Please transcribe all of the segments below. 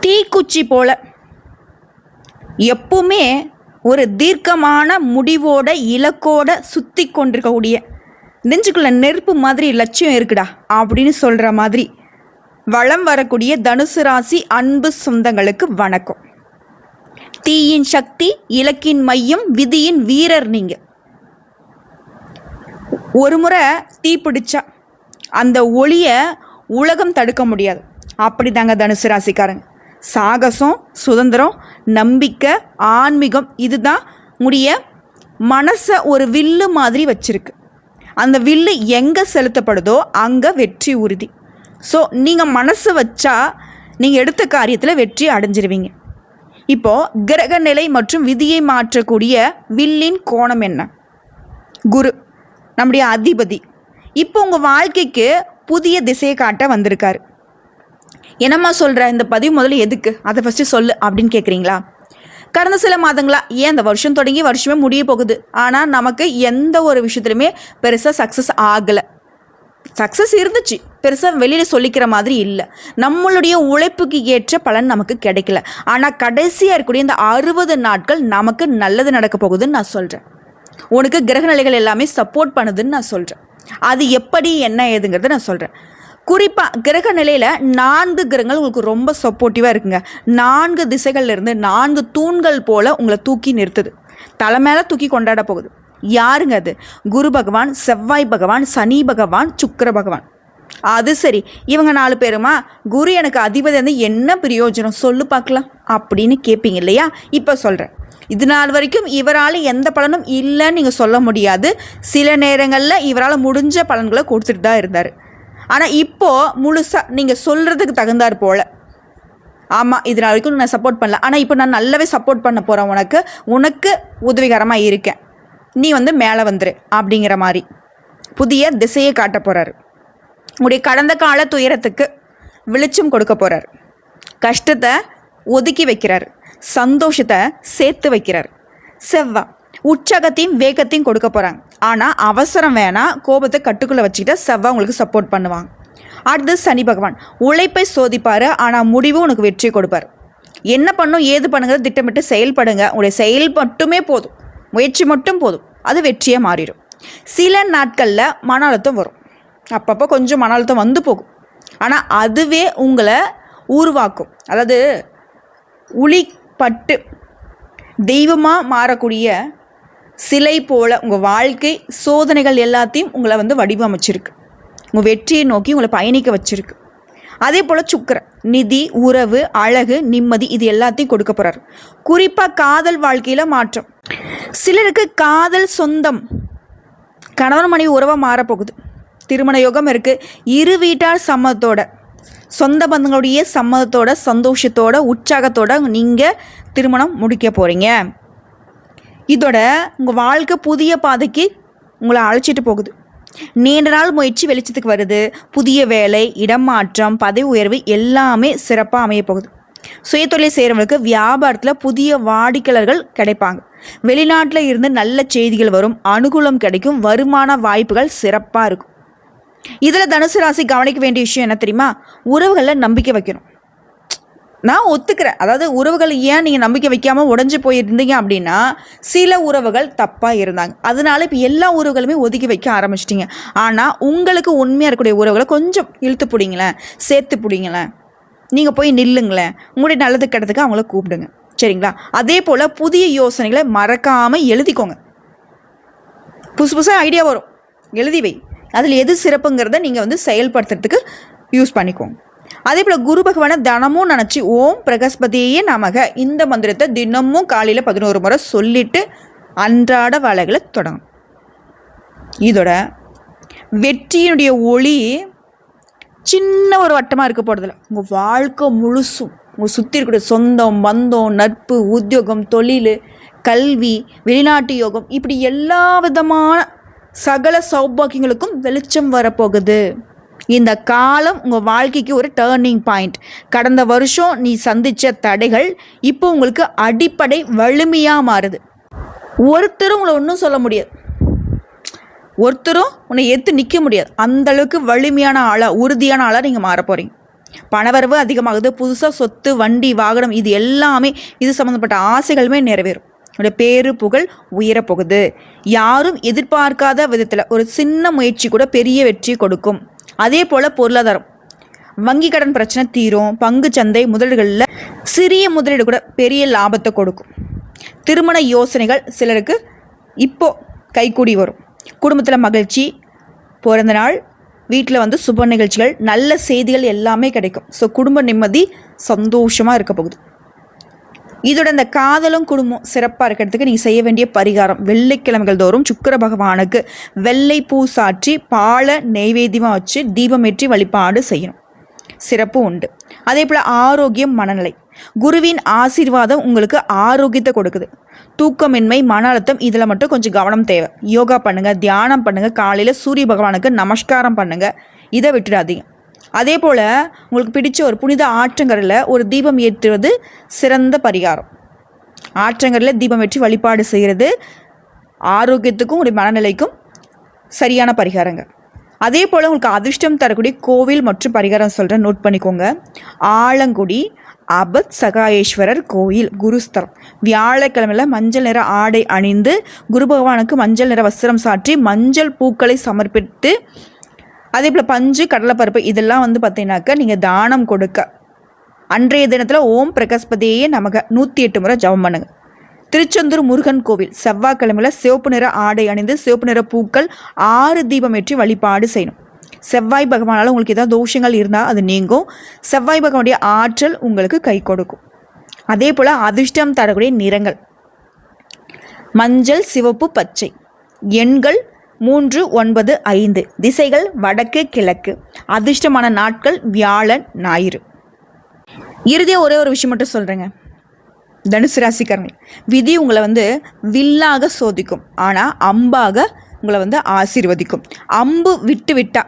தீக்குச்சி போல எப்பவுமே ஒரு தீர்க்கமான முடிவோட இலக்கோட சுற்றி கொண்டிருக்கக்கூடிய நெஞ்சுக்குள்ள நெருப்பு மாதிரி லட்சியம் இருக்குடா அப்படின்னு சொல்கிற மாதிரி வளம் வரக்கூடிய தனுசு ராசி அன்பு சொந்தங்களுக்கு வணக்கம். தீயின் சக்தி, இலக்கின் மையம், விதியின் வீரர் நீங்கள். ஒரு முறை தீ பிடிச்சா அந்த ஒளியை உலகம் தடுக்க முடியாது. அப்படி தாங்க தனுசு ராசிக்காரங்க. சாகசம், சுதந்திரம், நம்பிக்கை, ஆன்மீகம் இதுதான் முடிய மனசை ஒரு வில்லு மாதிரி வச்சிருக்கு. அந்த வில்லு எங்கே செலுத்தப்படுதோ அங்கே வெற்றி உறுதி. ஸோ நீங்கள் மனசு வச்சா நீங்கள் எடுத்த காரியத்தில் வெற்றி அடைஞ்சிருவீங்க. இப்போது கிரக நிலை மற்றும் விதியை மாற்றக்கூடிய வில்லின் கோணம் என்ன? குரு நம்முடைய அதிபதி இப்போ உங்கள் வாழ்க்கைக்கு புதிய திசையை காட்ட வந்திருக்காரு. என்னம்மா சொல்கிற, இந்த பதிவு முதல்ல எதுக்கு, அதை ஃபஸ்ட்டு சொல்லு அப்படின்னு கேட்குறீங்களா? கடந்த சில மாதங்களா, ஏன் அந்த வருஷம் தொடங்கி வருஷமே முடிய போகுது, ஆனால் நமக்கு எந்த ஒரு விஷயத்துலையுமே பெருசாக சக்ஸஸ் ஆகலை. சக்ஸஸ் இருந்துச்சு, பெருசாக வெளியில் சொல்லிக்கிற மாதிரி இல்லை. நம்மளுடைய உழைப்புக்கு ஏற்ற பலன் நமக்கு கிடைக்கல. ஆனால் கடைசியாக இருக்கக்கூடிய இந்த 60 நாட்கள் நமக்கு நல்லது நடக்க போகுதுன்னு நான் சொல்கிறேன். உனக்கு கிரக நிலைகள் எல்லாமே சப்போர்ட் பண்ணுதுன்னு நான் சொல்கிறேன். அது எப்படி என்ன ஏதுங்கிறத நான் சொல்கிறேன். குறிப்பாக கிரக நிலையில் 4 கிரகங்கள் உங்களுக்கு ரொம்ப சப்போர்ட்டிவாக இருக்குங்க. 4 திசைகள்லேருந்து 4 தூண்கள் போல் உங்களை தூக்கி நிறுத்துது. தலை மேலே தூக்கி கொண்டாட போகுது. யாருங்க அது? குரு பகவான், செவ்வாய் பகவான், சனி பகவான், சுக்கிர பகவான். அது சரி, இவங்க 4 பேருமா? குரு எனக்கு அதிபதி வந்து என்ன பிரயோஜனம் சொல்லு பார்க்கலாம் அப்படின்னு கேட்பீங்க இல்லையா? இப்போ சொல்கிறேன். இது நாள் வரைக்கும் இவரால் எந்த பலனும் இல்லைன்னு நீங்கள் சொல்ல முடியாது. சில நேரங்களில் இவரால் முடிஞ்ச பலன்களை கொடுத்துட்டு தான் இருந்தார். ஆனால் இப்போது முழுசாக நீங்கள் சொல்கிறதுக்கு தகுந்தார் போல், ஆமாம் இது நாள் வரைக்கும் நான் சப்போர்ட் பண்ணல, ஆனால் இப்போ நான் நல்லாவே சப்போர்ட் பண்ண போகிறேன், உனக்கு உதவிகரமாக இருக்கேன், நீ வந்து மேலே வந்துரு அப்படிங்கிற மாதிரி புதிய திசையை காட்ட போகிறாரு. உங்களுடைய கடந்த கால துயரத்துக்கு வெளிச்சம் கொடுக்க போகிறார். கஷ்டத்தை ஒதுக்கி வைக்கிறார், சந்தோஷத்தை சேர்த்து வைக்கிறார். செவ்வாய் உற்சாகத்தையும் வேகத்தையும் கொடுக்க போகிறாங்க. ஆனால் அவசரம் வேணாம், கோபத்தை கட்டுக்குள்ளே வச்சுக்கிட்ட செவ்வாய் உங்களுக்கு சப்போர்ட் பண்ணுவாங்க. அடுத்து சனி பகவான் உழைப்பை சோதிப்பார், ஆனால் முடிவு உனக்கு வெற்றி கொடுப்பார். என்ன பண்ணும் ஏது பண்ணுங்கிறது திட்டமிட்டு செயல்படுங்க. உங்களுடைய செயல் மட்டுமே போதும், முயற்சி மட்டும் போதும், அது வெற்றியாக மாறிடும். சில நாட்களில் மன அழுத்தம் வரும், அப்பப்போ கொஞ்சம் மன அழுத்தம் வந்து போகும். ஆனால் அதுவே உங்களை உருவாக்கும். அதாவது உளிப்பட்டு தெய்வமாக மாறக்கூடிய சிலை போல் உங்கள் வாழ்க்கை சோதனைகள் எல்லாத்தையும் உங்களை வந்து வடிவமைச்சிருக்கு. உங்கள் வெற்றியை நோக்கி உங்களை பயணிக்க வச்சிருக்கு. அதே போல் சுக்கிரன் நிதி, உறவு, அழகு, நிம்மதி இது எல்லாத்தையும் கொடுக்க போகிறார். குறிப்பாக காதல் வாழ்க்கையில் மாற்றம். சிலருக்கு காதல், சொந்தம், கணவன் மனைவி உறவாக மாறப்போகுது. திருமண யோகம் இருக்குது. இரு வீட்டார் சம்மதத்தோட, சொந்த பந்தங்களுடைய சம்மதத்தோட, சந்தோஷத்தோட, உற்சாகத்தோட நீங்கள் திருமணம் முடிக்க போகிறீங்க. இதோட உங்கள் வாழ்க்கை புதிய பாதைக்கு உங்களை அழைச்சிட்டு போகுது. நீண்ட நாள் முயற்சி வெளிச்சத்துக்கு வருது. புதிய வேலை, இடமாற்றம், பதவி உயர்வு எல்லாமே சிறப்பாக அமைய போகுது. சுயதொழில் செய்கிறவங்களுக்கு வியாபாரத்தில் புதிய வாடிக்கையாளர்கள் கிடைப்பாங்க. வெளிநாட்டில் இருந்து நல்ல செய்திகள் வரும், அனுகூலம் கிடைக்கும், வருமான வாய்ப்புகள் சிறப்பாக இருக்கும். இதில் தனுசு ராசி கவனிக்க வேண்டிய விஷயம் என்ன தெரியுமா? உறவுகளில் நம்பிக்கை வைக்கணும். நான் ஒத்துக்கிறேன். அதாவது உறவுகள் ஏன் நீங்கள் நம்பிக்கை வைக்காமல் உடஞ்சி போயிருந்தீங்க அப்படின்னா, சில உறவுகள் தப்பாக இருந்தாங்க. அதனால இப்போ எல்லா உறவுகளுமே ஒதுக்கி வைக்க ஆரம்பிச்சிட்டிங்க. ஆனால் உங்களுக்கு உண்மையாக இருக்கக்கூடிய உறவுகளை கொஞ்சம் இழுத்து பிடிங்களேன், சேர்த்து பிடிங்களேன், நீங்கள் போய் நில்லுங்களேன். உங்களுடைய நல்லது கெட்டதுக்கு அவங்கள கூப்பிடுங்க, சரிங்களா? அதே போல் புதிய யோசனைகளை மறக்காமல் எழுதிக்கோங்க. புதுசு புதுசாக ஐடியா வரும், எழுதி வை. அதில் எது சிறப்புங்கிறத நீங்கள் வந்து செயல்படுத்துறதுக்கு யூஸ் பண்ணிக்கோங்க. அதே போல் குரு பகவானை தினமும் நினச்சி ஓம் பிரகஸ்பதியே நமக இந்த மந்திரத்தை தினமும் காலையில் 11 முறை சொல்லிட்டு அன்றாட வேலைகளை தொடங்கும். இதோட வெற்றியினுடைய ஒளி சின்ன ஒரு வட்டமாக இருக்க போகிறதில்ல. உங்கள் வாழ்க்கை முழுசும் உங்கள் சுற்றி இருக்கக்கூடிய சொந்தம், பந்தம், நட்பு, உத்தியோகம், தொழில், கல்வி, வெளிநாட்டு யோகம் இப்படி எல்லா விதமான சகல சௌபாக்கியங்களுக்கும் வெளிச்சம் வரப்போகுது. இந்த காலம் உங்கள் வாழ்க்கைக்கு ஒரு டேர்னிங் பாயிண்ட். கடந்த வருஷம் நீ சந்தித்த தடைகள் இப்போ உங்களுக்கு அடிப்படை வலிமையாக மாறுது. ஒருத்தரும் உங்களை ஒன்றும் சொல்ல முடியாது, ஒருத்தரும் உன்னை எடுத்து நிற்க முடியாது. அந்தளவுக்கு வலிமையான ஆளாக, உறுதியான ஆளாக நீங்கள் மாற போகிறீங்க. பணவரவு அதிகமாகுது. புதுசாக சொத்து, வண்டி, வாகனம் இது எல்லாமே இது சம்மந்தப்பட்ட ஆசைகளுமே நிறைவேறும். உங்களுடைய பேரு புகழ் உயரப்போகுது. யாரும் எதிர்பார்க்காத விதத்தில் ஒரு சின்ன முயற்சி கூட பெரிய வெற்றி கொடுக்கும். அதே போல் பொருளாதாரம், வங்கி கடன் பிரச்சனை தீரும். பங்கு சந்தை முதலீடுகளில் சிறிய முதலீடு கூட பெரிய லாபத்தை கொடுக்கும். திருமண யோசனைகள் சிலருக்கு இப்போ கைகூடி வரும். குடும்பத்தில் மகிழ்ச்சி, பிறந்த நாள், வீட்டில் சுப நிகழ்ச்சிகள், நல்ல செய்திகள் எல்லாமே கிடைக்கும். ஸோ குடும்ப நிம்மதி சந்தோஷமாக இருக்க போகுது. இதோட இந்த காதலும் குடும்பம் சிறப்பாக இருக்கிறதுக்கு நீங்கள் செய்ய வேண்டிய பரிகாரம், வெள்ளிக்கிழமைகள் தோறும் சுக்கிர பகவானுக்கு வெள்ளை பூ சாற்றி பாலை நெய்வேத்தியமாக வச்சு தீபமேற்றி வழிபாடு செய்யணும். சிறப்பு உண்டு. அதே போல் ஆரோக்கியம், மனநிலை, குருவின் ஆசீர்வாதம் உங்களுக்கு ஆரோக்கியத்தை கொடுக்குது. தூக்கமின்மை, மன அழுத்தம் இதில் மட்டும் கொஞ்சம் கவனம் தேவை. யோகா பண்ணுங்கள், தியானம் பண்ணுங்கள், காலையில் சூரிய பகவானுக்கு நமஸ்காரம் பண்ணுங்கள், இதை விட்டுடாதீங்க. அதே போல் உங்களுக்கு பிடிச்ச ஒரு புனித ஆற்றங்கரையில் ஒரு தீபம் ஏற்றுவது சிறந்த பரிகாரம். ஆற்றங்கரையில் தீபம் ஏற்றி வழிபாடு செய்கிறது ஆரோக்கியத்துக்கும் ஒரு மனநிலைக்கும் சரியான பரிகாரங்க. அதே போல் உங்களுக்கு அதிர்ஷ்டம் தரக்கூடிய கோவில் மற்றும் பரிகாரம் சொல்கிறேன், நோட் பண்ணிக்கோங்க. ஆலங்குடி அபத் சகாயேஸ்வரர் கோயில் குருஸ்தலம். வியாழக்கிழமையில் மஞ்சள் நிற ஆடை அணிந்து குரு பகவானுக்கு மஞ்சள் நிற வஸ்திரம் சாற்றி மஞ்சள் பூக்களை சமர்ப்பித்து, அதே போல் பஞ்சு, கடலைப்பருப்பு இதெல்லாம் பார்த்தீங்கன்னாக்கா நீங்கள் தானம் கொடுக்க. அன்றைய தினத்தில் ஓம் பிரகஸ்பதியே நமக 108 முறை ஜபம் பண்ணுங்க. திருச்செந்தூர் முருகன் கோவில் செவ்வாய்க்கிழமையில் சிவப்பு நிற ஆடை அணிந்து சிவப்பு நிற பூக்கள் 6 தீபம் ஏற்றி வழிபாடு செய்யணும். செவ்வாய் பகவானால் உங்களுக்கு ஏதாவது தோஷங்கள் இருந்தால் அது நீங்கும். செவ்வாய் பகவானுடைய ஆற்றல் உங்களுக்கு கை கொடுக்கும். அதே போல் அதிர்ஷ்டம் தரக்கூடிய நிறங்கள் மஞ்சள், சிவப்பு, பச்சை. எண்கள் 3, 9, 5. திசைகள் வடக்கு, கிழக்கு. அதிர்ஷ்டமான நாட்கள் வியாழன், ஞாயிறு. இறுதியாக ஒரே ஒரு விஷயம் மட்டும் சொல்கிறேங்க. தனுசு ராசிக்காரங்க, விதி உங்களை வில்லாக சோதிக்கும், ஆனால் அம்பாக உங்களை ஆசீர்வதிக்கும். அம்பு விட்டு விட்டா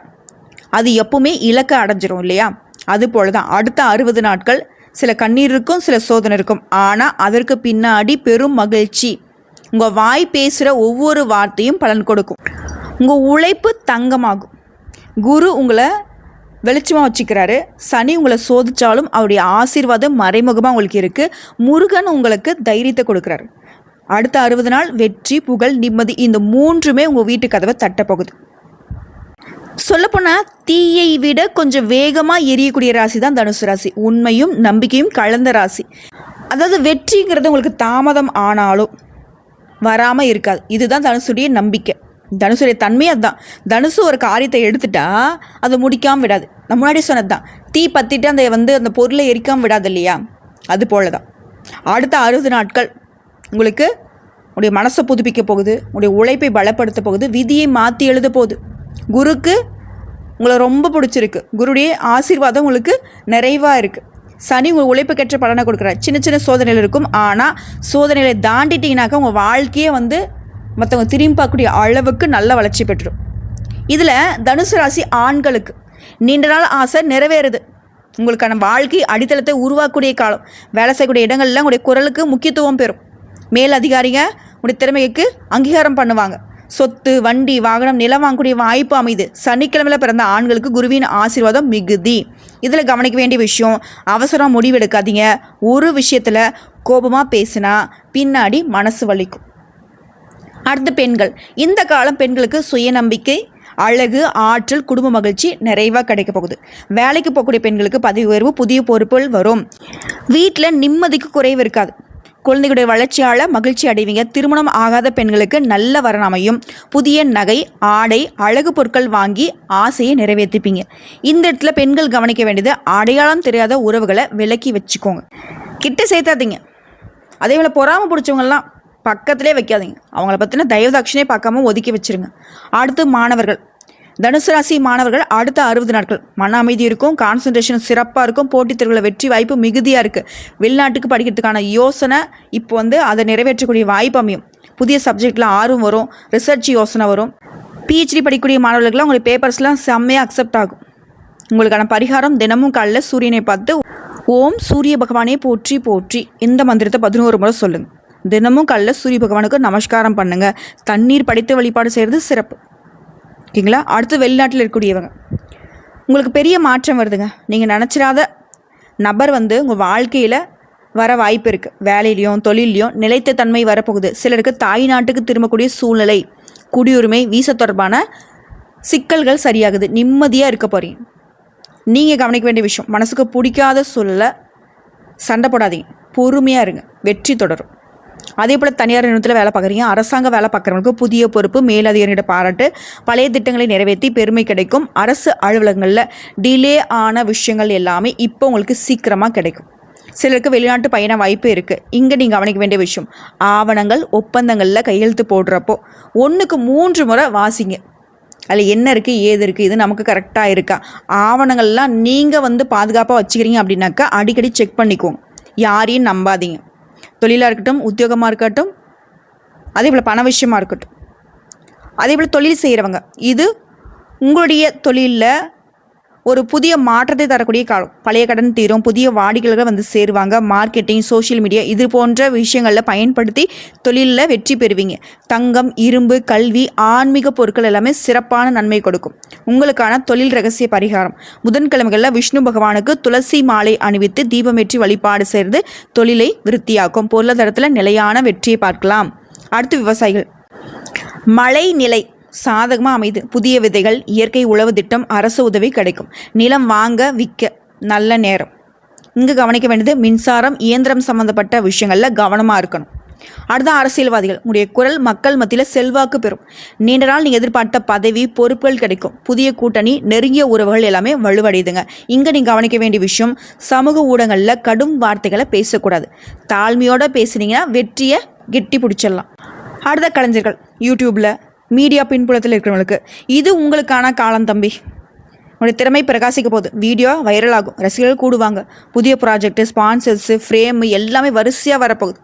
அது எப்பவுமே இலக்கை அடைஞ்சிரும் இல்லையா? அது போல தான் அடுத்த 60 நாட்கள் சில கண்ணீர் இருக்கும், சில சோதனை இருக்கும். ஆனால் அதற்கு பின்னாடி பெரும் மகிழ்ச்சி. உங்கள் வாய் பேசுகிற ஒவ்வொரு வார்த்தையும் பலன் கொடுக்கும். உங்கள் உழைப்பு தங்கமாகும். குரு உங்களை வெளிச்சமாக வச்சுக்கிறாரு. சனி உங்களை சோதித்தாலும் அவருடைய ஆசீர்வாதம் மறைமுகமாக உங்களுக்கு இருக்குது. முருகன் உங்களுக்கு தைரியத்தை கொடுக்குறாரு. அடுத்த 60 நாள் வெற்றி, புகழ், நிம்மதி இந்த 3மே உங்கள் வீட்டு கதவை தட்டப்போகுது. சொல்லப்போனால் தீயை விட கொஞ்சம் வேகமாக எரியக்கூடிய ராசி தான் தனுசு ராசி. உண்மையும் நம்பிக்கையும் கலந்த ராசி. அதாவது வெற்றிங்கிறது உங்களுக்கு தாமதம் ஆனாலும் வராமல் இருக்காது. இதுதான் தனுசுடைய நம்பிக்கை. தனுசுடைய தன்மை அதுதான். தனுசு ஒரு காரியத்தை எடுத்துட்டா அதை முடிக்காமல் விடாது. நான் முன்னாடி சொன்னது தான், தீ பற்றிட்டு அந்த பொருளை எரிக்காமல் விடாது இல்லையா? அது போல தான் அடுத்த 60 நாட்கள் உங்களுக்கு உங்களுடைய மனசை புதுப்பிக்க போகுது, உங்களுடைய உழைப்பை பலப்படுத்த போகுது, விதியை மாற்றி எழுத போகுது. குருக்கு உங்களை ரொம்ப பிடிச்சிருக்கு. குருடைய ஆசீர்வாதம் உங்களுக்கு நிறைவாக இருக்குது. சனி உங்கள் உழைப்புக்கேற்ற பலனை கொடுக்குறாரு. சின்ன சின்ன சோதனைகள் இருக்கும், ஆனால் சோதனைகளை தாண்டிட்டிங்கனாக்கா உங்கள் வாழ்க்கையே மற்றவங்க திரும்பி பார்க்கக்கூடிய அளவுக்கு நல்ல வளர்ச்சி பெற்றுடும். இதில் தனுசு ராசி ஆண்களுக்கு நீண்ட நாள் ஆசை நிறைவேறுது. உங்களுக்கான வாழ்க்கை அடித்தளத்தை உருவாக்கக்கூடிய காலம். வேலை செய்யக்கூடிய இடங்கள்ல உங்களுடைய குரலுக்கு முக்கியத்துவம் பெறும். மேல் அதிகாரிங்க உங்களுடைய திறமைக்கு அங்கீகாரம் பண்ணுவாங்க. சொத்து, வண்டி, வாகனம், நிலம் வாங்கக்கூடிய வாய்ப்பு அமைது. சனிக்கிழமையில் பிறந்த ஆண்களுக்கு குருவின் ஆசீர்வாதம் மிகுதி. இதில் கவனிக்க வேண்டிய விஷயம், அவசரம் முடிவெடுக்காதீங்க. ஒரு விஷயத்தில் கோபமாக பேசினா பின்னாடி மனசு வலிக்கும். அடுத்து பெண்கள். இந்த காலம் பெண்களுக்கு சுயநம்பிக்கை, அழகு, ஆற்றல், குடும்ப மகிழ்ச்சி நிறைவாக கிடைக்க போகுது. வேலைக்கு போகக்கூடிய பெண்களுக்கு பதவி உயர்வு, புதிய பொறுப்புகள் வரும். வீட்டில் நிம்மதிக்கு குறைவு இருக்காது. குழந்தைகளுடைய வளர்ச்சியால் மகிழ்ச்சி அடைவீங்க. திருமணம் ஆகாத பெண்களுக்கு நல்ல வரன் அமையும். புதிய நகை, ஆடை, அழகு பொருட்கள் வாங்கி ஆசையை நிறைவேற்றிப்பீங்க. இந்த இடத்துல பெண்கள் கவனிக்க வேண்டியது, அடையாளம் தெரியாத உறவுகளை விலக்கி வச்சுக்கோங்க, கிட்ட சேர்த்தாதீங்க. அதே போல் பொறாமை பிடிச்சவங்கலாம் பக்கத்திலே வைக்காதீங்க. அவங்கள பற்றின தயவுதாட்சணே பார்க்காம ஒதுக்கி வச்சுருங்க. அடுத்து மாணவர்கள். தனுசு ராசி மாணவர்கள் அடுத்த 60 நாட்கள் மன அமைதி இருக்கும், கான்சன்ட்ரேஷன் சிறப்பாக இருக்கும், போட்டித் தேர்வுகளில் வெற்றி வாய்ப்பு மிகுதியாக இருக்குது. வெளிநாட்டுக்கு படிக்கிறதுக்கான யோசனை இப்போ அதை நிறைவேற்றக்கூடிய வாய்ப்பு அமையும். புதிய சப்ஜெக்டில் ஆர்வம் வரும், ரிசர்ச் யோசனை வரும். பிஹெச்டி படிக்கக்கூடிய மாணவர்களுக்கெல்லாம் உங்களுடைய பேப்பர்ஸ்லாம் செம்மையாக அக்செப்ட் ஆகும். உங்களுக்கான பரிகாரம், தினமும் காலையில் சூரியனை பார்த்து ஓம் சூரிய பகவானே போற்றி போற்றி இந்த மந்திரத்தை 11 முறை சொல்லுங்கள். தினமும் காலையில் சூரிய பகவானுக்கு நமஸ்காரம் பண்ணுங்கள். தண்ணீர் படைத்து வழிபாடு செய்கிறது சிறப்பு. ஓகேங்களா? அடுத்து வெளிநாட்டில் இருக்கக்கூடியவங்க உங்களுக்கு பெரிய மாற்றம் வருதுங்க. நீங்கள் நினச்சிடாத நபர் வந்து உங்கள் வாழ்க்கையில் வர வாய்ப்பு இருக்குது. வேலையிலையும் தொழிலையும் நிலைத்த தன்மை வரப்போகுது. சிலருக்கு தாய் நாட்டுக்கு திரும்பக்கூடிய சூழ்நிலை, குடியுரிமை, வீசா தொடர்பான சிக்கல்கள் சரியாகுது. நிம்மதியாக இருக்க போகிறீங்க. நீங்கள் கவனிக்க வேண்டிய விஷயம், மனசுக்கு பிடிக்காத சூழலை சண்டை போடாதீங்க, பொறுமையாக இருங்க, வெற்றி தொடரும். அதே போல் தனியார் நிறுவனத்தில் வேலை பார்க்குறீங்க, அரசாங்க வேலை பார்க்குறவங்களுக்கு புதிய பொறுப்பு, மேலதிகாரியோட பாராட்டு, பழைய திட்டங்களை நிறைவேற்றி பெருமை கிடைக்கும். அரசு அலுவலகங்களில் டிலே ஆன விஷயங்கள் எல்லாமே இப்போ உங்களுக்கு சீக்கிரமாக கிடைக்கும். சிலருக்கு வெளிநாட்டு பயண வாய்ப்பு இருக்குது. இங்கே நீங்கள் கவனிக்க வேண்டிய விஷயம், ஆவணங்கள் ஒப்பந்தங்களில் கையெழுத்து போடுறப்போ 1க்கு 3 முறை வாசிங்க. அதில் என்ன இருக்குது, ஏது இருக்குது, இது நமக்கு கரெக்டாக இருக்கா, ஆவணங்கள்லாம் நீங்கள் வந்து பாதுகாப்பாக வச்சுக்கிறீங்க அப்படின்னாக்கா அடிக்கடி செக் பண்ணிக்கோங்க. யாரையும் நம்பாதீங்க. தொழிலாக இருக்கட்டும், உத்தியோகமாக இருக்கட்டும், அதே போல் பண விஷயமாக இருக்கட்டும், அதே போல் தொழில் செய்கிறவங்க, இது உங்களுடைய தொழிலில் ஒரு புதிய மாற்றத்தை தரக்கூடிய காலம். பழைய கடன் தீரும், புதிய வாடிக்கையாளர்கள் வந்து சேருவாங்க. மார்க்கெட்டிங், சோஷியல் மீடியா இது போன்ற விஷயங்களில் பயன்படுத்தி தொழிலில் வெற்றி பெறுவீங்க. தங்கம், இரும்பு, கல்வி, ஆன்மீக பொருட்கள் எல்லாமே சிறப்பான நன்மை கொடுக்கும். உங்களுக்கான தொழில் ரகசிய பரிகாரம், புதன்கிழமைகளில் விஷ்ணு பகவானுக்கு துளசி மாலை அணிவித்து தீபமேற்றி வழிபாடு செய்து தொழிலை விருத்தியாக்கும். பொருளாதாரத்தில் நிலையான வெற்றியை பார்க்கலாம். அடுத்து விவசாயிகள், மழை நிலை சாதகமாக அமைது. புதிய விதைகள், இயற்கை உழவு திட்டம், அரசு உதவி கிடைக்கும். நிலம் வாங்க விற்க நல்ல நேரம். இங்கே கவனிக்க வேண்டியது மின்சாரம், இயந்திரம் சம்மந்தப்பட்ட விஷயங்களில் கவனமாக இருக்கணும். அடுத்த அரசியல்வாதிகள், உங்களுடைய குரல் மக்கள் மத்தியில் செல்வாக்கு பெறும். நீண்ட நாள் நீங்கள் எதிர்பார்த்த பதவி, பொறுப்புகள் கிடைக்கும். புதிய கூட்டணி, நெருங்கிய உறவுகள் எல்லாமே வலுவடையுதுங்க. இங்கே நீங்கள் கவனிக்க வேண்டிய விஷயம், சமூக ஊடகங்களில் கடும் வார்த்தைகளை பேசக்கூடாது. தாழ்மையோடு பேசுனீங்கன்னா வெற்றியை கெட்டி பிடிச்சிடலாம். அடுத்த கலைஞர்கள், யூடியூப்பில் மீடியா பின்புலத்தில் இருக்கிறவங்களுக்கு இது உங்களுக்கான காலம் தம்பி. உங்களுடைய திறமை பிரகாசிக்க போகுது. வீடியோ வைரல் ஆகும், ரசிகர்கள் கூடுவாங்க. புதிய ப்ராஜெக்ட்டு, ஸ்பான்சர்ஸு, ஃப்ரேமு எல்லாமே வரிசையாக வரப்போகுது.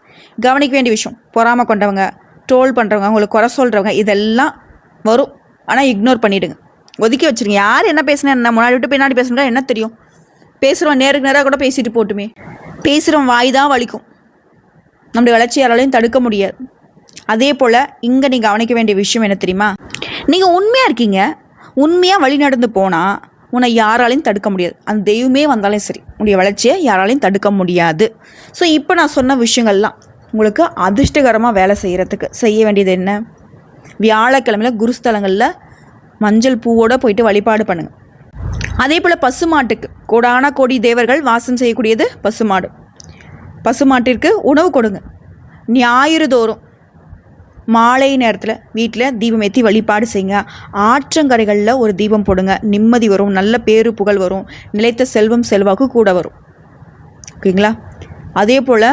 கவனிக்க வேண்டிய விஷயம், பொறாமை கொண்டவங்க, ட்ரோல் பண்ணுறவங்க, உங்களுக்கு குறை சொல்கிறவங்க இதெல்லாம் வரும். ஆனால் இக்னோர் பண்ணிவிடுங்க, ஒதுக்கி வச்சுருங்க. யார் என்ன பேசுனா என்ன, முன்னாடி விட்டு பின்னாடி பேசுனா என்ன தெரியும்? பேசுகிறோம், நேருக்கு நேராக கூட பேசிட்டு போட்டுமே. பேசுகிறோம், வாய் தான் வலிக்கும். நம்முடைய வளர்ச்சி யாராலையும் தடுக்க முடியாது. அதே போல் இங்கே நீங்கள் கவனிக்க வேண்டிய விஷயம் என்ன தெரியுமா? நீங்கள் உண்மையாக இருக்கீங்க, உண்மையாக வழி நடந்து போனால் உன்னை யாராலையும் தடுக்க முடியாது. அந்த தெய்வமே வந்தாலும் சரி, உன்னுடைய வளர்ச்சியை யாராலையும் தடுக்க முடியாது. ஸோ இப்போ நான் சொன்ன விஷயங்கள்லாம் உங்களுக்கு அதிர்ஷ்டகரமாக வேலை செய்கிறதுக்கு செய்ய வேண்டியது என்ன? வியாழக்கிழமையில் குருஸ்தலங்களில் மஞ்சள் பூவோடு போயிட்டு வழிபாடு பண்ணுங்கள். அதே போல் பசுமாட்டுக்கு கோடான கோடி தேவர்கள் வாசம் செய்யக்கூடியது பசுமாடு. பசுமாட்டிற்கு உணவு கொடுங்க. ஞாயிறு தோறும் மாலை நேரத்தில் வீட்டில் தீபம் ஏற்றி வழிபாடு செய்யுங்க. ஆற்றங்கரைகளில் ஒரு தீபம் போடுங்க. நிம்மதி வரும், நல்ல பேரு புகழ் வரும், நிலைத்த செல்வம் செல்வாக்கு கூட வரும். ஓகேங்களா? அதே போல்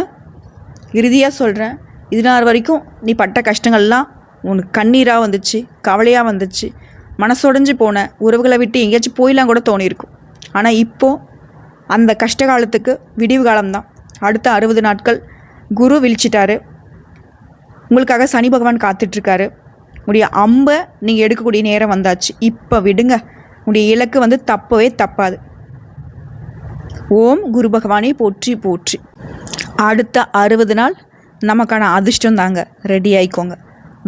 இறுதியாக சொல்கிறேன், இது நாள் வரைக்கும் நீ பட்ட கஷ்டங்கள்லாம் உனக்கு கண்ணீராக வந்துச்சு, கவலையாக வந்துச்சு, மனசொடைஞ்சு போன, உறவுகளை விட்டு எங்கேயாச்சும் போயிலாம் கூட தோணியிருக்கும். ஆனால் இப்போது அந்த கஷ்ட காலத்துக்கு விடிவு காலம்தான். அடுத்த 60 நாட்கள் குரு விழிச்சிட்டாரு. உங்களுக்காக சனி பகவான் காத்துட்ருக்காரு. உடைய அம்பை நீங்கள் எடுக்கக்கூடிய நேரம் வந்தாச்சு. இப்போ விடுங்க, உடைய இலக்கு வந்து தப்பவே தப்பாது. ஓம் குரு பகவானை போற்றி போற்றி. அடுத்த 60 நாள் நமக்கான அதிர்ஷ்டம் தாங்க. ரெடி ஆயிக்கோங்க.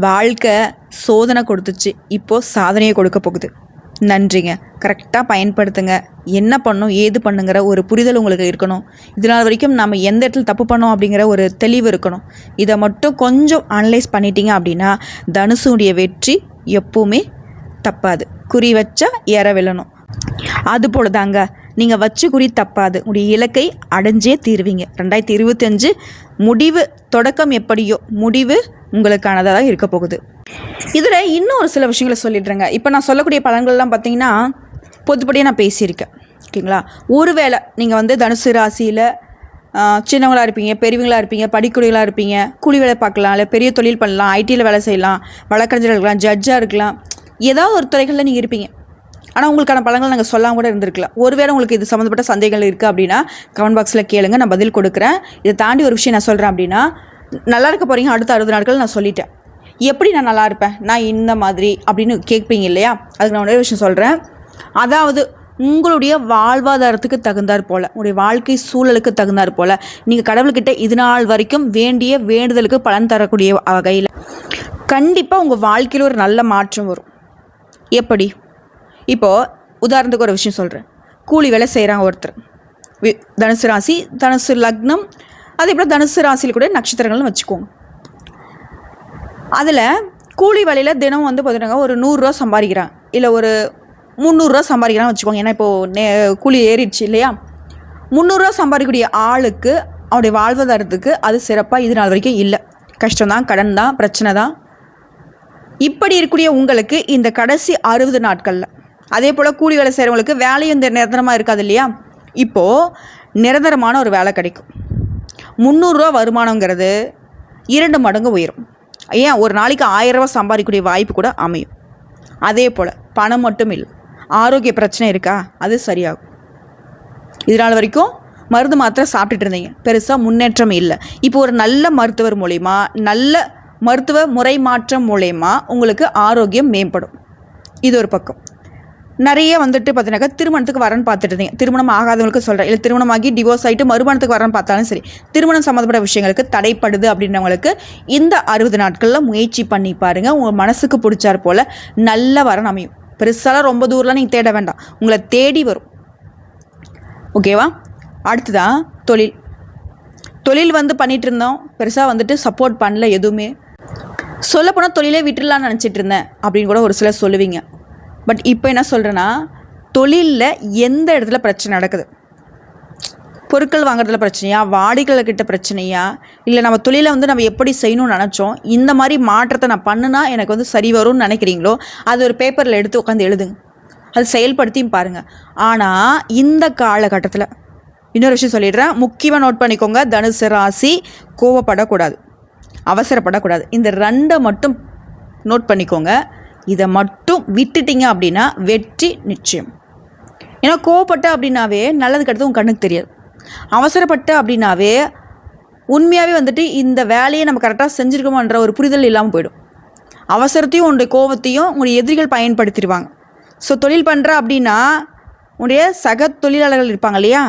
வாழ்க்கை சோதனை கொடுத்துச்சு, இப்போது சாதனையை கொடுக்க போகுது. நன்றிங்க. கரெக்டாக பயன்படுத்துங்க. என்ன பண்ணணும், ஏது பண்ணுங்கிற ஒரு புரிதல் உங்களுக்கு இருக்கணும். இதனால் வரைக்கும் நம்ம எந்த இடத்துல தப்பு பண்ணோம் அப்படிங்கிற ஒரு தெளிவு இருக்கணும். இதை மட்டும் கொஞ்சம் அனலைஸ் பண்ணிட்டீங்க அப்படின்னா தனுசுடைய வெற்றி எப்பவுமே தப்பாது. குறி வச்சா ஏற விழணும். அதுபோல் தாங்க, நீங்கள் வச்சு குறி தப்பாது. உடைய இலக்கை அடைஞ்சே தீருவீங்க. 2025 முடிவு தொடக்கம் எப்படியோ முடிவு உங்களுக்கானதாக இருக்க போகுது. இதில் இன்னும் ஒரு சில விஷயங்களை சொல்லிடுறேங்க. இப்போ நான் சொல்லக்கூடிய பலன்கள்லாம் பார்த்தீங்கன்னா பொதுப்படியாக நான் பேசியிருக்கேன். ஓகேங்களா? ஒருவேளை நீங்கள் வந்து தனுசு ராசியில் சின்னவங்களாக இருப்பீங்க, பெரியவங்களாக இருப்பீங்க, படிக்கூடியவங்களாக இருப்பீங்க, கூலி வேலை பார்க்கலாம், இல்லை பெரிய தொழில் பண்ணலாம், ஐடியில் வேலை செய்யலாம், வழக்கறிஞராக இருக்கலாம், ஜட்ஜாக இருக்கலாம், ஏதாவது ஒரு துறைகளில் நீங்கள் இருப்பீங்க. ஆனால் உங்களுக்கான பலன்கள் நாங்கள் சொல்லாமல் கூட இருந்திருக்கலாம். ஒருவேளை உங்களுக்கு இது சம்மந்தப்பட்ட சந்தேகங்கள் இருக்குது அப்படின்னா கமெண்ட் பாக்ஸில் கேளுங்க, நான் பதில் கொடுக்குறேன். இதை தாண்டி ஒரு விஷயம் நான் சொல்கிறேன் அப்படின்னா, நல்லா இருக்க போகிறீங்க அடுத்த 60 நாட்கள் நான் சொல்லிட்டேன். எப்படி நான் நல்லா இருப்பேன், நான் இந்த மாதிரி அப்படின்னு கேட்பீங்க இல்லையா? அதுக்கு நான் ஒரே விஷயம் சொல்கிறேன். அதாவது உங்களுடைய வாழ்வாதாரத்துக்கு தகுந்தாற் போல், உங்களுடைய வாழ்க்கை சூழலுக்கு தகுந்தாற் போல் நீங்கள் கடவுள்கிட்ட இது நாள் வரைக்கும் வேண்டிய வேண்டுதலுக்கு பலன் தரக்கூடிய வகையில் கண்டிப்பாக உங்கள் வாழ்க்கையில் ஒரு நல்ல மாற்றம் வரும். எப்படி? இப்போது உதாரணத்துக்கு ஒரு விஷயம் சொல்கிறேன். கூலி வேலை செய்கிறாங்க ஒருத்தர், தனுசு ராசி, தனுசு லக்னம், அதே போல் தனுசு ராசியில் கூட நட்சத்திரங்கள்னு வச்சுக்கோங்க. அதில் கூலி வேலையில் தினம் வந்து பார்த்தீங்கன்னா ஒரு 100 ரூபா சம்பாதிக்கிறாங்க, இல்லை ஒரு 300 ரூபா சம்பாதிக்கிறான்னு வச்சுக்கோங்க. ஏன்னா இப்போது கூலி ஏறிடுச்சு இல்லையா. 300 ரூபா சம்பாதிக்கக்கூடிய ஆளுக்கு அவருடைய வாழ்வாதாரத்துக்கு அது சிறப்பாக இது நாள் வரைக்கும் இல்லை. கஷ்டம்தான், கடன் தான், பிரச்சனை தான். இப்படி இருக்கக்கூடிய உங்களுக்கு இந்த கடைசி 60 நாட்களில், அதே போல் கூலி வேலை செய்கிறவங்களுக்கு வேலையும் இந்த நிரந்தரமாக இருக்காது இல்லையா. இப்போது நிரந்தரமான ஒரு வேலை கிடைக்கும். 300 ரூபா வருமானங்கிறது 2 மடங்கு உயரும். ஏன், ஒரு நாளைக்கு 1000 ரூபா சம்பாதிக்கக்கூடிய வாய்ப்பு கூட அமையும். அதே போல் பணம் மட்டும் இல்லை, ஆரோக்கிய பிரச்சனை இருக்கா, அது சரியாகும். இதனால் வரைக்கும் மருந்து மாத்திரை சாப்பிட்டுட்டு இருந்தீங்க, பெருசாக முன்னேற்றம் இல்லை. இப்போ ஒரு நல்ல மருத்துவர் மூலயமா, நல்ல மருத்துவ முறை மாற்றம் மூலயமா உங்களுக்கு ஆரோக்கியம் மேம்படும். இது ஒரு பக்கம். நிறைய வந்துட்டு பார்த்தீங்கன்னாக்கா திருமணத்துக்கு வரன்னு பார்த்துட்டு இருந்தீங்க, திருமணம் ஆகாதவங்களுக்கு சொல்கிறேன், இல்லை திருமணமாகி டிவோர்ஸ் ஆகிட்டு மறுமணத்துக்கு வரன்னு பார்த்தாலும் சரி, திருமணம் சம்மந்தப்பட்ட விஷயங்களுக்கு தடைப்படுது அப்படின்றவங்களுக்கு இந்த 60 நாட்களில் முயற்சி பண்ணி பாருங்கள். உங்கள் மனசுக்கு பிடிச்சார் போல் நல்ல வரன் அமையும். பெருசாலாம் ரொம்ப தூரம்லாம் நீங்கள் தேட வேண்டாம், உங்களை தேடி வரும். ஓகேவா. அடுத்துதான் தொழில் வந்து பண்ணிகிட்டு இருந்தோம், பெருசாக வந்துட்டு சப்போர்ட் பண்ணல எதுவுமே. சொல்லப்போனால் தொழிலே விட்டுடலான்னு நினச்சிட்டு இருந்தேன் அப்படின்னு கூட ஒரு சிலர் சொல்லுவீங்க. பட் இப்போ என்ன சொல்கிறேன்னா, தொழிலில் எந்த இடத்துல பிரச்சனை நடக்குது, பொருட்கள் வாங்குறதுல பிரச்சனையா, வாடிக்கையாளர்கிட்ட பிரச்சனையா, இல்லை நம்ம தொழிலை வந்து நம்ம எப்படி செய்யணும்னு நினச்சோம், இந்த மாதிரி மாற்றத்தை நான் பண்ணுனா எனக்கு வந்து சரி வரும்னு நினைக்கிறீங்களோ, அது ஒரு பேப்பரில் எடுத்து உட்காந்து எழுதுங்க, அது செயல்படுத்தியும் பாருங்கள். ஆனால் இந்த காலகட்டத்தில் இன்னொரு விஷயம் சொல்லிடுறேன், முக்கியமாக நோட் பண்ணிக்கோங்க. தனுசு ராசி கோவப்படக்கூடாது, அவசரப்படக்கூடாது. இந்த 2 மட்டும் நோட் பண்ணிக்கோங்க. இதை மட்டும் விட்டுட்டிங்க அப்படின்னா வெற்றி நிச்சயம். ஏன்னா கோவப்பட்ட அப்படின்னாவே நல்லது கெட்டது உங்கள் கண்ணுக்கு தெரியாது. அவசரப்பட்ட அப்படின்னாவே உண்மையாகவே வந்துட்டு இந்த வேலையை நம்ம கரெக்டாக செஞ்சுருக்கோமன்ற ஒரு புரிதல் இல்லாமல் போயிடும். அவசரத்தையும் உங்களுடைய கோபத்தையும் உங்களுடைய எதிரிகள் பயன்படுத்திடுவாங்க. ஸோ தொழில் பண்ணுற அப்படின்னா உங்களுடைய சக தொழிலாளர்கள் இருப்பாங்க இல்லையா,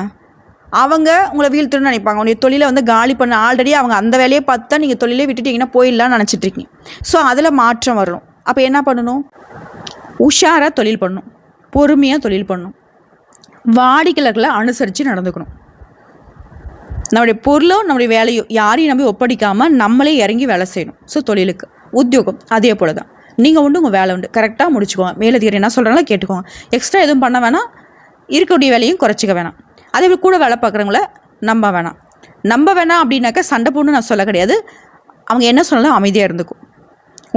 அவங்க உங்களை வீழ்த்துன்னு நினைப்பாங்க. உங்களுடைய தொழிலை வந்து காலி பண்ண, ஆல்ரெடி அவங்க அந்த வேலையை பார்த்து தான் நீங்கள் தொழிலே விட்டுட்டிங்கன்னா போயிடலான்னு நினச்சிட்ருக்கீங்க. ஸோ அதில் மாற்றம் வரணும். அப்போ என்ன பண்ணணும், உஷாராக தொழில் பண்ணணும், பொறுமையாக தொழில் பண்ணணும், வாடிக்கையாளர்களை அனுசரித்து நடந்துக்கணும். நம்முடைய பொருளோ நம்முடைய வேலையோ யாரையும் நம்பி ஒப்படைக்காமல் நம்மளே இறங்கி வேலை செய்யணும். ஸோ தொழிலுக்கு, உத்தியோகம் அதே போல் தான். நீங்கள் உண்டு உங்கள் வேலை உண்டு, கரெக்டாக முடிச்சுக்கோங்க. மேலதிகாரி என்ன சொல்கிறாங்களோ கேட்டுக்கோங்க. எக்ஸ்ட்ரா எதுவும் பண்ண வேணாம், இருக்கக்கூடிய வேலையும் குறைச்சிக்க வேணாம். அதே போல் கூட வேலை பார்க்குறவங்கள நம்ப வேணாம் அப்படின்னாக்கா சண்டை போடணும்னு நான் சொல்ல கிடையாது. அவங்க என்ன சொன்னாலும் அமைதியாக இருந்துக்கும்.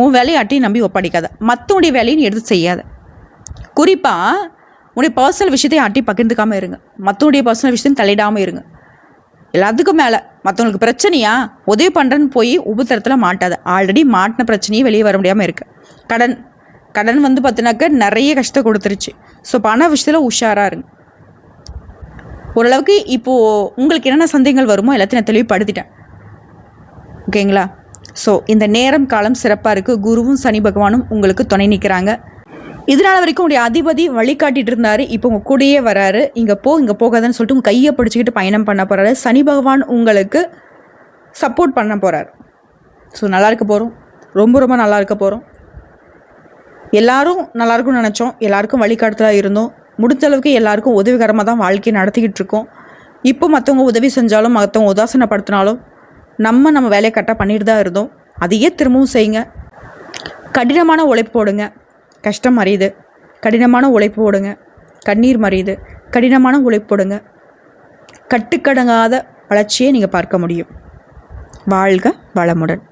உன் வேலையை அட்டையும் நம்பி ஒப்படைக்காத, மற்றவனுடைய வேலையும் எடுத்து செய்யாத. குறிப்பாக உன்னுடைய பர்சனல் விஷயத்தையும் அட்டி பகிர்ந்துக்காமல் இருங்க, மற்றவனுடைய பர்சனல் விஷயத்தையும் தலையிடாமல் இருங்க. எல்லாத்துக்கும் மேலே மற்றவங்களுக்கு பிரச்சனையா உதவி பண்ணுறேன்னு போய் உபத்திரத்தில் மாட்டாத. ஆல்ரெடி மாட்டின பிரச்சனையே வெளியே வர முடியாமல் இருக்குது. கடன் வந்து பார்த்தினாக்க நிறைய கஷ்டம் கொடுத்துருச்சு. ஸோ பண விஷயத்தில் உஷாராக இருங்க. ஓரளவுக்கு இப்போது உங்களுக்கு என்னென்ன சந்தேகங்கள் வருமோ எல்லாத்தையும் நான் தெளிவுபடுத்திட்டேன். ஓகேங்களா. ஸோ இந்த நேரம் காலம் சிறப்பாக இருக்குது. குருவும் சனி பகவானும் உங்களுக்கு துணை நிற்கிறாங்க. இதனால் வரைக்கும் உங்களுடைய அதிபதி வழிகாட்டிகிட்டு இருந்தார், இப்போ உங்கள் கூடயே வராரு. இங்கே போகாதுன்னு சொல்லிட்டு உங்கள் கையை பிடிச்சிக்கிட்டு பயணம் பண்ண போகிறாரு. சனி பகவான் உங்களுக்கு சப்போர்ட் பண்ண போகிறார். ஸோ நல்லா இருக்க போகிறோம், ரொம்ப நல்லா இருக்க போகிறோம். எல்லாரும் நல்லாயிருக்கும்னு நினச்சோம், எல்லாருக்கும் வழிகாட்டுதலாக இருந்தோம். முடிஞ்ச அளவுக்கு எல்லாருக்கும் உதவிகரமாக தான் வாழ்க்கையை நடத்திக்கிட்டு இருக்கோம். இப்போ மற்றவங்க உதவி செஞ்சாலும் மற்றவங்க உதாசனப்படுத்தினாலும் நம்ம வேலையை கரெக்டாக பண்ணிட்டு தான் இருந்தோம். அதையே திரும்பவும் செய்யுங்க. கடினமான உழைப்பு போடுங்க, கஷ்டம் மறையுது. கடினமான உழைப்பு போடுங்க, கண்ணீர் மறையுது. கடினமான உழைப்பு போடுங்க, கட்டுக்கடங்காத வளர்ச்சியை நீங்கள் பார்க்க முடியும். வாழ்க வளமுடன்.